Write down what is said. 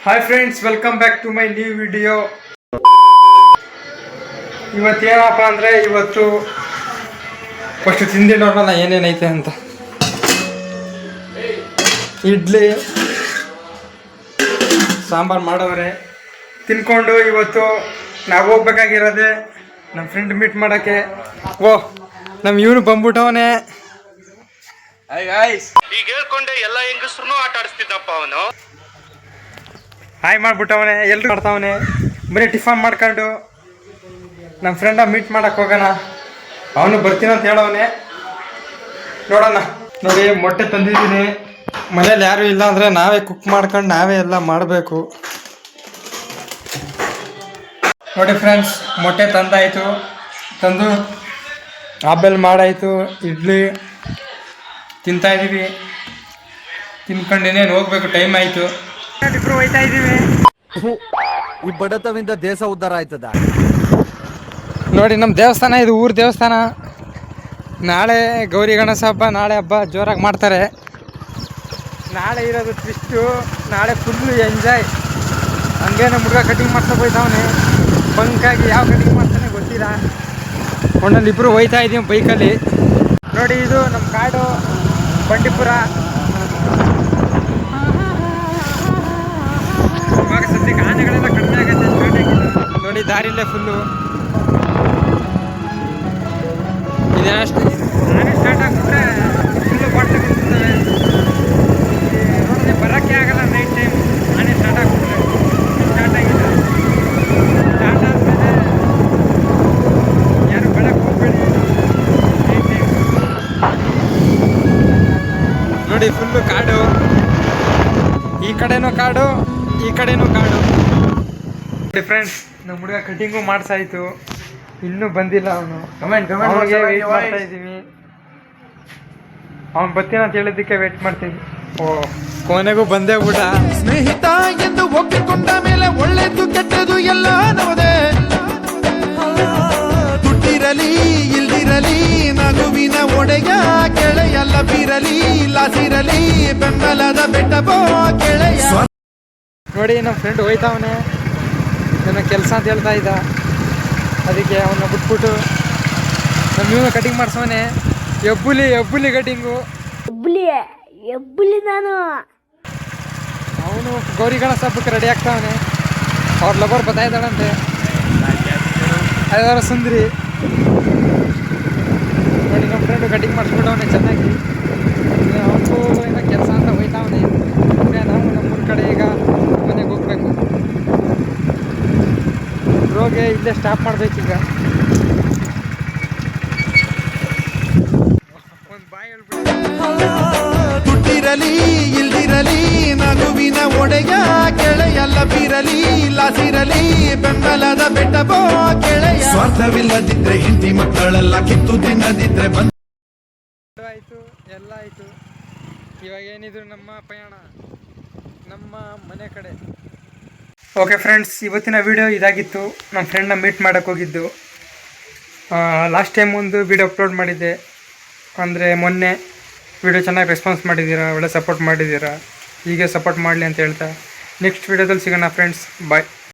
Hi friends, welcome back to my new video. ಇವತ್ತೇನಪ್ಪ ಅಂದರೆ ಇವತ್ತು ಫಸ್ಟ್ ತಿಂಡಿ ನೋಡೋಣ ಏನೇನೈತೆ ಅಂತ. ಇಡ್ಲಿ ಸಾಂಬಾರು ಮಾಡೋರೆ ತಿನ್ಕೊಂಡು ಇವತ್ತು ನಾವು ಹೋಗ್ಬೇಕಾಗಿರೋದೆ ನಮ್ಮ ಫ್ರೆಂಡ್ ಮೀಟ್ ಮಾಡೋಕ್ಕೆ. ನಮ್ಮ ಇವನು ಬಂದ್ಬಿಟ್ಟವನೇ. ಈಗ ಹೇಳ್ಕೊಂಡೆ ಎಲ್ಲ ಹೆಂಗಸ್ರು ಆಟ ಆಡಿಸ್ತಿದ್ದಪ್ಪ ಅವನು. ಹಾಯ್ ಮಾಡ್ಬಿಟ್ಟವನೆ, ಎಲ್ರು ಮಾಡ್ತಾವನೆ. ಬರೀ ಟಿಫನ್ ಮಾಡ್ಕೊಂಡು ನಮ್ಮ ಫ್ರೆಂಡ ಮೀಟ್ ಮಾಡಕ್ಕೆ ಹೋಗೋಣ. ಅವನು ಬರ್ತೀನಂತ ಹೇಳವನೆ, ನೋಡೋಣ. ನೋಡಿ, ಮೊಟ್ಟೆ ತಂದಿದ್ದೀನಿ. ಮನೇಲಿ ಯಾರು ಇಲ್ಲ ಅಂದರೆ ನಾವೇ ಕುಕ್ ಮಾಡ್ಕೊಂಡು ನಾವೇ ಎಲ್ಲ ಮಾಡಬೇಕು. ನೋಡಿ ಫ್ರೆಂಡ್ಸ್, ಮೊಟ್ಟೆ ತಂದು ಆಬೇಲ್ ಮಾಡಾಯಿತು. ಇಡ್ಲಿ ತಿಂತಾಯಿದ್ದೀವಿ. ತಿನ್ಕೊಂಡೇನೇನು ಹೋಗ್ಬೇಕು, ಟೈಮ್ ಆಯಿತು. ಇಬ್ರು ಹೋಯ್ತಾ ಇದ್ದೀವಿ. ಈ ಬಡತವಿಂದ ದೇಶ ಉದ್ಧಾರ ಆಯ್ತದ. ನೋಡಿ, ನಮ್ಮ ದೇವಸ್ಥಾನ ಇದು, ಊರ ದೇವಸ್ಥಾನ. ನಾಳೆ ಗೌರಿ ಗಣೇಶ ಹಬ್ಬ, ನಾಳೆ ಹಬ್ಬ ಜೋರಾಗಿ ಮಾಡ್ತಾರೆ. ನಾಳೆ ಇರೋದು ಟ್ವಿಸ್ಟು, ನಾಳೆ ಫುಲ್ಲು ಎಂಜಾಯ್. ಹಂಗೆ ನಮ್ಮ ಹುಡುಗ ಕಟಿಂಗ್ ಮಾಡ್ಸೋಕೆ ಹೋಯ್ತಾವನೆ. ಬಂಕಾಗಿ ಯಾವ ಕಟಿಂಗ್ ಮಾಡ್ತಾನೆ ಗೊತ್ತಿಲ್ಲ. ಒಂದೊಂದು ಇಬ್ಬರು ಹೋಯ್ತಾ ಇದ್ದೀವಿ ಬೈಕಲ್ಲಿ. ನೋಡಿ, ಇದು ನಮ್ಮ ಕಾಡು ಬಂಡೀಪುರ. ಇವಾಗ ಸದ್ಯಕ್ಕೆ ಆನೆಗಳೆಲ್ಲ ಕಡಿಮೆ ಆಗುತ್ತೆ, ಸ್ಟಾರ್ಟ್ ಆಗಿಲ್ಲ. ನೋಡಿ, ದಾರಿಲ್ಲೇ ಫುಲ್ಲು ಇದೇನಷ್ಟು ಆನೆ ಸ್ಟಾರ್ಟ್ ಆಗಿಬಿಟ್ರೆ ಫುಲ್ಲು ಬಾಟ್ಲು ಬಿಡ್ತವೆ. ನೋಡಿದ್ರೆ ಬರೋಕ್ಕೆ ಆಗಲ್ಲ ನೈಟ್ ಟೈಮ್. ಆನೆ ಸ್ಟಾರ್ಟ್ ಆಗಿಬಿಟ್ರೆ ಸ್ಟಾರ್ಟ್ ಆಗಿಲ್ಲ. ಸ್ಟಾರ್ಟ್ ಆದಮೇಲೆ ಯಾರು ಬೆಳಗ್ಗೆ ಹೋಗ್ಬೇಡಿ ನೈಟ್ ಟೈಮ್. ನೋಡಿ, ಫುಲ್ಲು ಕಾಡು. ಈ ಕಡೆನೂ ಕಾಡು, ಈ ಕಡೆನೂ ಕಾಡು. ಫ್ರೆಂಡ್ಸ್, ನಮ್ಮ ಹುಡುಗ ಕಟಿಂಗು ಮಾಡ್ಸಾಯ್ತು, ಇನ್ನೂ ಬಂದಿಲ್ಲ. ಅವನು ಅವನಿಗೆ ವೆಯ್ಟ್ ಮಾಡ್ತಾ ಇದ್ದೀವಿ. ಅವ್ನು ಬರ್ತೀನಿ ಅಂತ ಹೇಳಿದ್ದಕ್ಕೆ ವೆಯ್ಟ್ ಮಾಡ್ತೀವಿ. ಕೊನೆಗೂ ಬಂದೇ ಊಟ. ಸ್ನೇಹಿತ ಎಂದು ಒಪ್ಪಿಕೊಂಡ ಮೇಲೆ ಒಳ್ಳೆದು ಕೆಟ್ಟದು ಎಲ್ಲ ನವದೇ. ದುಡ್ಡಿರಲಿ ಇಲ್ದಿರಲಿ ನಗುವಿನ ಒಡೆಯ ಕೆಳೆಯಲ್ಲ ಬೀರಲಿ ಲಾಸಿರಲಿ ಬೆಂಬಲದ ಬೆಟ್ಟಬೋ ಕೆಳೆಯ. ನೋಡಿ, ನಮ್ಮ ಫ್ರೆಂಡ್ ಹೋಯ್ತಾವನೆ. ನನ್ನ ಕೆಲಸ ಅಂತ ಹೇಳ್ತಾ ಇದ್ದ, ಅದಕ್ಕೆ ಅವನ್ನ ಬಿಟ್ಬಿಟ್ಟು ನಮ್ಮ ಇವನು ಕಟಿಂಗ್ ಮಾಡ್ಸವನೆ. ಎಬ್ಬುಲಿ ಕಟಿಂಗು. ಎಬ್ಬುಲಿ ನಾನು. ಅವನು ಗೌರಿ ಗಣೇಶ ಹಬ್ಬಕ್ಕೆ ರೆಡಿ ಆಗ್ತಾವನೆ. ಅವ್ರ ಲವರ್ ಬರ್ತಾ ಇದ್ದಾಳಂತೆ, ಅದರ ಸುಂದರಿ. ನೋಡಿ, ನಮ್ಮ ಫ್ರೆಂಡು ಕಟಿಂಗ್ ಮಾಡಿಸ್ಬಿಟ್ಟವನೆ ಚೆನ್ನಾಗಿ. ಅವನು ಏನೋ ಕೆಲಸ ಅಂತ ಹೋಯ್ತಾವನೆ. ನಾವು ನಮ್ಮೂರ ಕಡೆ ಈಗ ಮನೆಗೆ ಹೋಗ್ಬೇಕು. ರೋಗೆ ಇಲ್ಲೇ ಸ್ಟಾಪ್ ಮಾಡ್ಬೇಕೀಗ. ಒಂದು ಬಾಯಿ ಹೇಳ್ಬಿಟ್ಟು, ದುಡ್ಡಿರಲಿ ಇಲ್ದಿರಲಿ ನಗುವಿನ ಒಡೆಯ ಕೆಳೆಯಲ್ಲ ಬೀರಲಿ ಲಾಸಿರಲಿ ಬೆಂಬಲದ ಬೆಟ್ಟಬೋ ಕೆಳೆಯ. ಸ್ವಾರ್ಥವಿಲ್ಲದಿದ್ರೆ ಹಿಂದಿ ಮಕ್ಕಳೆಲ್ಲ ಕಿತ್ತು ತಿನ್ನದಿದ್ರೆ ಆಯಿತು, ಎಲ್ಲ ಆಯಿತು. ಇವಾಗ ಏನಿದ್ರು ನಮ್ಮ ಪಯಣ ನಮ್ಮ ಮನೆ ಕಡೆ. ಓಕೆ ಫ್ರೆಂಡ್ಸ್, ಇವತ್ತಿನ ವಿಡಿಯೋ ಇದಾಗಿತ್ತು. ನಮ್ಮ ಫ್ರೆಂಡ್ನ ಮೀಟ್ ಮಾಡೋಕ್ಕೆ ಹೋಗಿದ್ದು. ಲಾಸ್ಟ್ ಟೈಮ್ ಒಂದು ವಿಡಿಯೋ ಅಪ್ಲೋಡ್ ಮಾಡಿದ್ದೆ, ಅಂದರೆ ಮೊನ್ನೆ. ವಿಡಿಯೋ ಚೆನ್ನಾಗಿ ರೆಸ್ಪಾನ್ಸ್ ಮಾಡಿದ್ದೀರಾ, ಒಳ್ಳೆ ಸಪೋರ್ಟ್ ಮಾಡಿದ್ದೀರಾ. ಹೀಗೆ ಸಪೋರ್ಟ್ ಮಾಡಲಿ ಅಂತ ಹೇಳ್ತಾ ನೆಕ್ಸ್ಟ್ ವಿಡಿಯೋದಲ್ಲಿ ಸಿಗೋಣ ಫ್ರೆಂಡ್ಸ್. ಬಾಯ್.